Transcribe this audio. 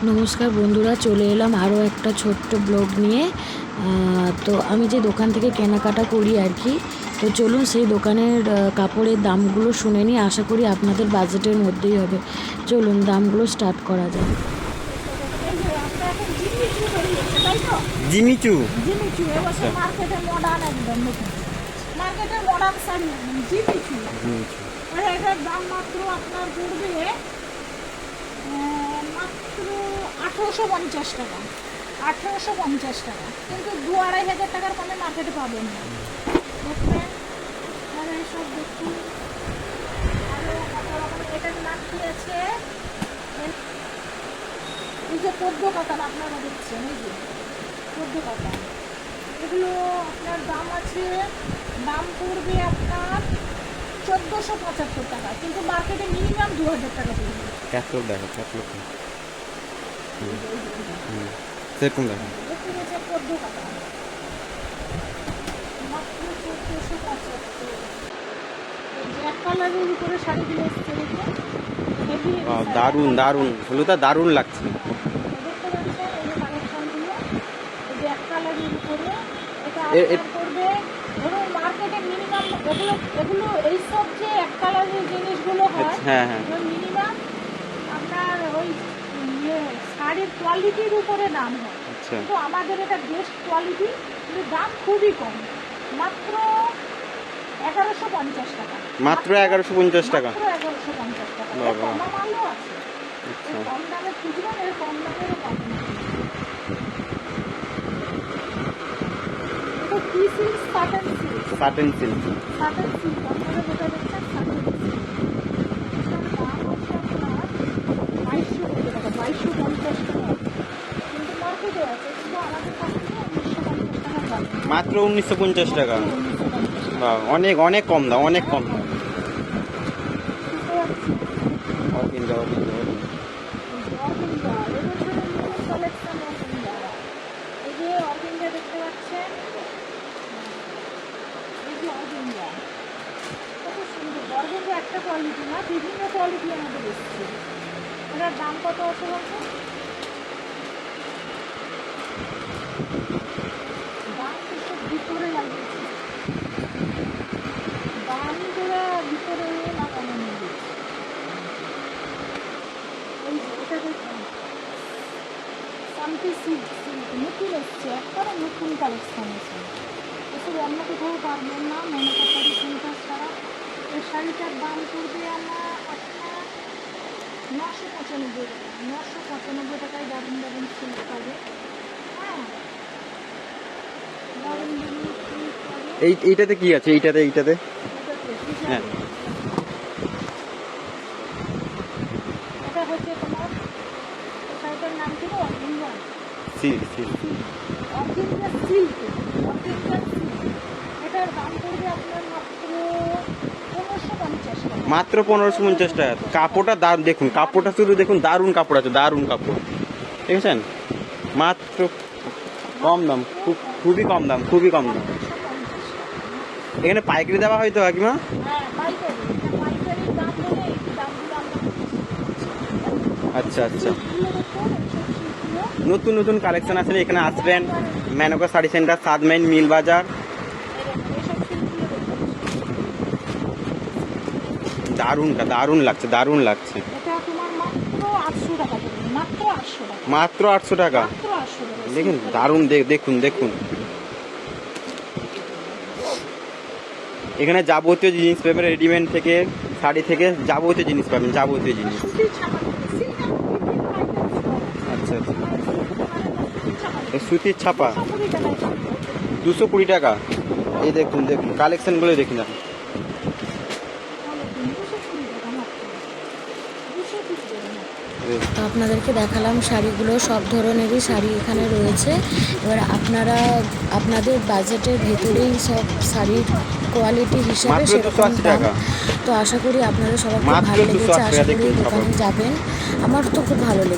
নমস্কার বন্ধুরা, চলে এলাম আরও একটা ছোট্ট ব্লগ নিয়ে। তো আমি যে দোকান থেকে কেনাকাটা করি আর কি, তো চলুন সেই দোকানের কাপড়ের দামগুলো শুনে নিই। আশা করি আপনাদের বাজেটের মধ্যেই হবে। চলুন দামগুলো স্টার্ট করা যায়। জিমিচু এবছর মার্কেটে মডার্ন একদম নতুন মার্কেটে মডার্ন শাড়ি একদম জিমিচু। এটার দাম মাত্র আপনার পড়বে মাত্র 1850 টাকা। 1850 টাকা, কিন্তু 2-2500 টাকার কমে মার্কেটে পাবেন না। দেখবেন আর এইসব দেখুন, আরও কত রকম এটার নাম কি আছে, এই যে পদ্ম কাতান আপনারা দেখছেন, এই যে পদ্ম কাতান, এগুলো আপনার দাম আছে, দাম পড়বে আপনার 1475 টাকা, কিন্তু মার্কেটে মিনিমাম 2000 টাকা পড়বে। ক্যাটলগ দেখো, ক্যাটলগ সেরকম দেখো। দেখতে গেছে পদ্ম কাতান মাত্র 1475। ব্ল্যাক কালারের উপরে শাড়িগুলো এসছে দেখুন, হেভি দারুণ দারুণ, হলুদটা দারুণ লাগছে। দেখতে পাচ্ছেন এই যে কালেকশনগুলো, এই ব্ল্যাক কালারের উপরে এটা এ- আপনার পড়বে ধরুন মার্কেটে মিনিমাম এগুলো এইসব যে এক কালারের জিনিসগুলো হয়, হ্যাঁ হ্যাঁ, মিনিমাম আপনার ওই শাড়ির কোয়ালিটির উপরে দাম হয়। আচ্ছা কিন্তু আমাদের এটা বেস্ট কোয়ালিটি, কিন্তু দাম খুবই কম, মাত্র 1150 টাকা। মাত্র 1150 টাকা। মাত্র 1150 টাকা। বাবা। কম দামেও আছে, আচ্ছা, এর কম দামে খুঁজবেন, এর কম দামেরও পাবেন। এটা কি silk, satin silk. Satin silk. Satin silk আপনারা যেটা দেখছেন সাটেন সিল্ক, এটার দাম হচ্ছে আপনার 2250 টাকা, 2250 টাকা। কিন্তু মার্কেটে আছে, কিন্তু আমাদের কাছ থেকে 1950 টাকা পাবেন। মাত্র 1950 টাকা। 1950 বাহ, অনেক অনেক কম দাম, অনেক কম দাম। বুঝতে পারছি। অরবিন্দা, অরবিন্দা, অরবিন্দা। অরবিন্দা, এবছরের নতুন কালেকশন অরবিন্দা। এই যে অরবিন্দা দেখতে পাচ্ছেন, এই যে অরবিন্দা কত সুন্দর। অরবিন্দা একটা কোয়ালিটি না, বিভিন্ন কোয়ালিটি আমাদের এসছে। এটার দাম কত আছে বলতো? দাম তো সব ভিতরে লাগিয়েছে, দামই তোরা ভিতরে লাগানো নিয়ে গেছে। এই যে এটা দেখুন, শান্তি সিল্ক, সিল্ক নতুন এসছে, একবারে নতুন কালেকশন আছে। এসব অন্য কোথাও পারবেন না, মনোকাতারি সেন্টার ছাড়া। এই শাড়িটার দাম পড়বে আপনার 995 টাকা। 995 টাকায় দারুণ দারুণ সিল্ক পাবে। হ্যাঁ, দারুণ দারুণ সিল্ক পাবে। এইটাতে কি আছে? এইটাতে এটাতে হ্যাঁ, এটা হচ্ছে তোমার শাড়িটার নাম ছিল Aravinda silk silk. Aravinda silk. Aravinda silk, এটার দাম পড়বে আপনার মাত্র 1550 টাকা। মাত্র 1550 টাকা। কাপড়টা দেখুন, কাপড়টা শুধু দেখুন, দারুণ কাপড় আছে, দারুণ কাপড়, ঠিক আছে? মাত্র কম দাম, খুবই কম দাম, খুবই কম দাম। 1550 টাকা। এখানে পাইকারি দেওয়া হয় তো কাকিমা? হ্যাঁ, পাইকারি। এটা পাইকারির দাম বলে এই দামগুলো আমরা দিচ্ছি। আচ্ছা আচ্ছা, সিল্কগুলো দেখুন, এইসব সিল্কগুলো নতুন নতুন কালেকশন আছে, এখানে আসবেন। মেনকা শাড়ি সেন্টার, 7 মাইল মিল বাজার। এইসব সিল্কগুলো দেখুন। দারুণ দারুণ লাগছে, দারুণ লাগছে। এটা তোমার মাত্র 800 টাকা পড়বে, মাত্র 800 টাকা। মাত্র 800 টাকা। মাত্র 800 টাকা। দেখুন দারুণ, দেখুন দেখুন, এখানে যাবতীয় জিনিস পাবেন, রেডিমেড থেকে শাড়ি থেকে যাবতীয় জিনিস পাবেন, যাবতীয় জিনিস। সুতির ছাপা থেকে সিল্ক এবং বিভিন্ন আইটেমস পাবে। আচ্ছা আচ্ছা, সুতির ছাপা এই সুতির ছাপা 220 টাকায় পাবে। 220 টাকা। এই দেখুন দেখুন, কালেকশনগুলো দেখুন আপনি। তাহলে 220 টাকা মাত্র। 230 টাকা মাত্র। তো আপনাদেরকে দেখালাম শাড়িগুলো, সব ধরনেরই শাড়ি এখানে রয়েছে। এবার আপনারা আপনাদের বাজেটের ভেতরেই সব শাড়ির কোয়ালিটি হিসাবে মাত্র সেরকম 280 দাম। টাকা। তো আশা করি আপনাদের সবার খুব মাত্র ভালো লেগেছে, 280 আশা টাকা করি দেখুন দোকানে কাপড়। যাবেন। আমার তো খুব ভালো লেগেছে।